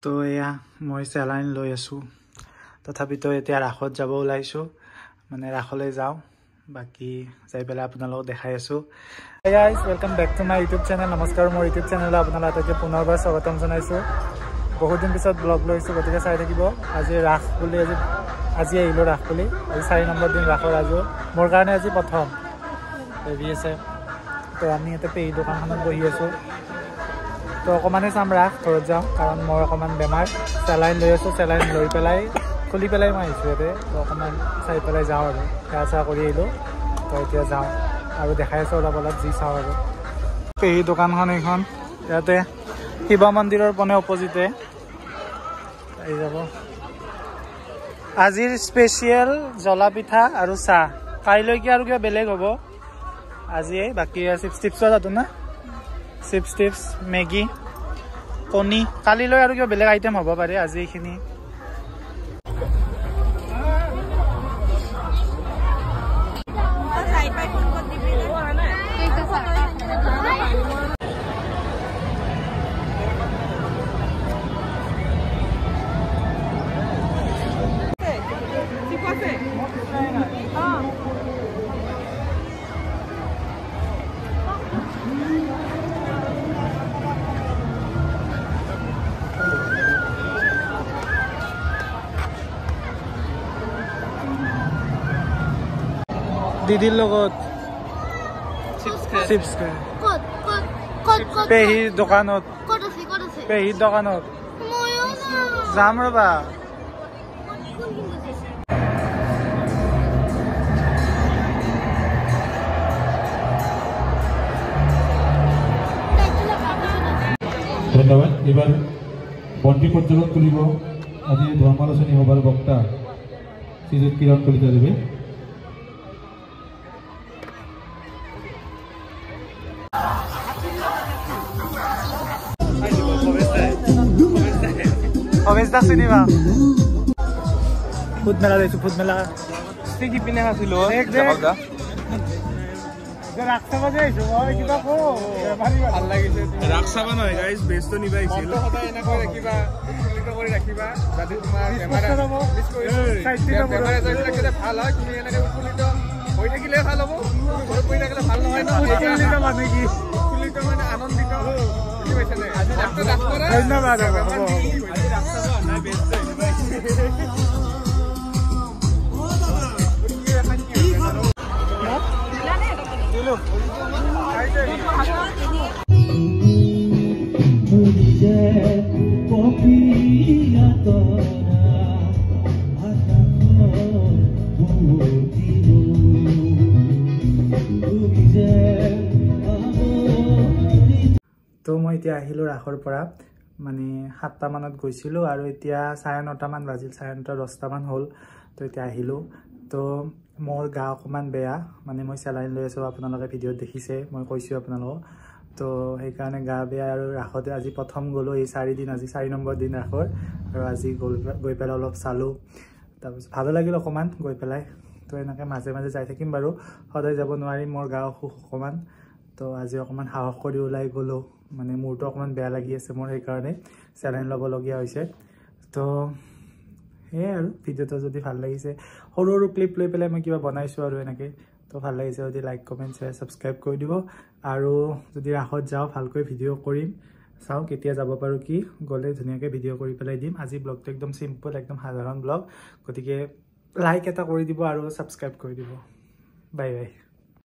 তো এয়া মই চেলাইন লৈ আছো তথাপিতো এতিয়া ৰাখত যাব ওলাইছো মানে ৰাখলৈ যাওঁ বাকি যাই পেলাই আপোনালোকক দেখাই আছো Hey guys, welcome back to my YouTube channel. নমস্কাৰ মোৰ YouTube channel আপোনালোকক পুনৰবাৰ স্বাগতম জনাইছো বহুত দিন পিছত ব্লগ লৈছো গতিকে চাই থাকিব আজি ৰাখ বুলি আজি আহিলো ৰাখ বুলি আজি 4 নম্বৰ দিন ৰাখৰ আজি মোৰ কাৰণে আজি প্ৰথম হেভি আছে তো আমি এটা পেহী দোকানখনত বহি আছো তো অকমানে চাম ৰাখ ঘৰত যাওঁ কাৰণ মোৰ অকমান বেমাৰ চেলাইন লৈ আছো চেলাইন লৈ পেলাই খুলি পেলাই মই আহিছো ইয়াতে তো অকমান চাই পেলাই যাওঁ আৰু গা চা কৰি আহিলো তো এতিয়া যাওঁ আৰু দেখাই আছো অলপ অলপ যি চাওঁ আৰু পেহী দোকানখন এইখন ইয়াতে শিৱ মন্দিৰৰ পনে অপজিটে আহি যাব আজিৰ স্পেচিয়েল জলা পিঠা আৰু চাহ কাইলৈ কি আৰু কিবা বেলেগ হ'ব আজি বাকি চিপছ টিপছ যাতো না চিপছ টিপছ মেগী কণী কালিলৈ আৰু কিবা বেলেগ আইটেম হ'ব পাৰে আজি এইখিনি দিদিৰ লগত চিপছ খাই পেহীৰ দোকানত পেহীৰ দোকানত যাম ৰবা ধন্যবাদ এবার বন্তি প্রজ্বলন তুলিব আজি ধর্মালোচনী সভার বক্তা শ্রীযুত কিরণ কলিতা দেবে অবেস্তা সিনেমা ফুড মেলা দেখছো ফুড মেলা কি পিনে আছিল ৰাখচাবা যাইছো মই কিবা কো ভাল লাগিছে ৰাখচাবা নহয় গাইজ বেস্ট নিবাইছিল সদায় এনেকৈ ৰাখিবা উৎফুল্লিত কৰি ৰাখিবা যাতে তোমাৰ বেমাৰ ভাল হয় তুমি এনেকৈ উৎফুল্লিত হৈ থাকিলে ভাল হ'ব ঘৰত বহি থাকিলে ভাল নহয় ন উৎফুল্লিত মানে কি উৎফুল্লিত মানে আনন্দিত বুজি পাইছানে আজি ধন্যবাদ আজি ৰাখচাবা নাই বেস্ট তো মই এতিয়া আহিলো ৰাখৰ পৰা মানে 7টা মানত গৈছিলো আৰু এতিয়া 9:30 মান বাজিল 9:30 10টা মান হ'ল তো এতিয়া আহিলো তো মোৰ গা অকমান বেয়া মানে মই চেলাইন লৈ আছো আপোনালোকে ভিডিঅ'ত দেখিছে মই কৈছো আপোনালোকক তো সেইকাৰণে গা বেয়া আৰু ৰাখতে আজি প্ৰথম গলো এই 4 দিন আজি 4 নম্বৰ দিন ৰাখৰ আৰু আজি গৈ পেলাই অলপ চালো তাৰপিছত ভালো লাগিল অকমান গৈ পেলাই তো এনেকৈ মাজে মাজে যাই থাকিম বাৰু সদায় যাব নোৱাৰিম মোৰ গা অসুখ অকমান তো আজি অকমান সাহস কৰি ওলাই গলো মানে মোৰটো অকমান বেয়া লাগি আছে মোৰ সেইকাৰণে চেলাইন ল'ব লগিয়া হৈছে তো এই আৰু ভিডিঅ'টো যদি ভাল লাগিছে সৰু সৰু ক্লিপ লৈ পেলাই মই কিবা বনাইছো আৰু এনেকৈ তো ভাল লাগিছে যদি লাইক কমেণ্ট শ্বেয়াৰ ছাবস্ক্ৰাইব কৰি দিব আৰু যদি ৰাখত যাওঁ ভালকৈ ভিডিঅ' কৰিম চাওঁ কেতিয়া যাব পাৰো কি গ'লে ধুনীয়াকৈ ভিডিঅ' কৰি পেলাই দিম আজি ব্লগটো একদম চিম্পল একদম সাধাৰণ ব্লগ গতিকে লাইক এটা কৰি দিব আৰু ছাবস্ক্ৰাইব কৰি দিব বাই বাই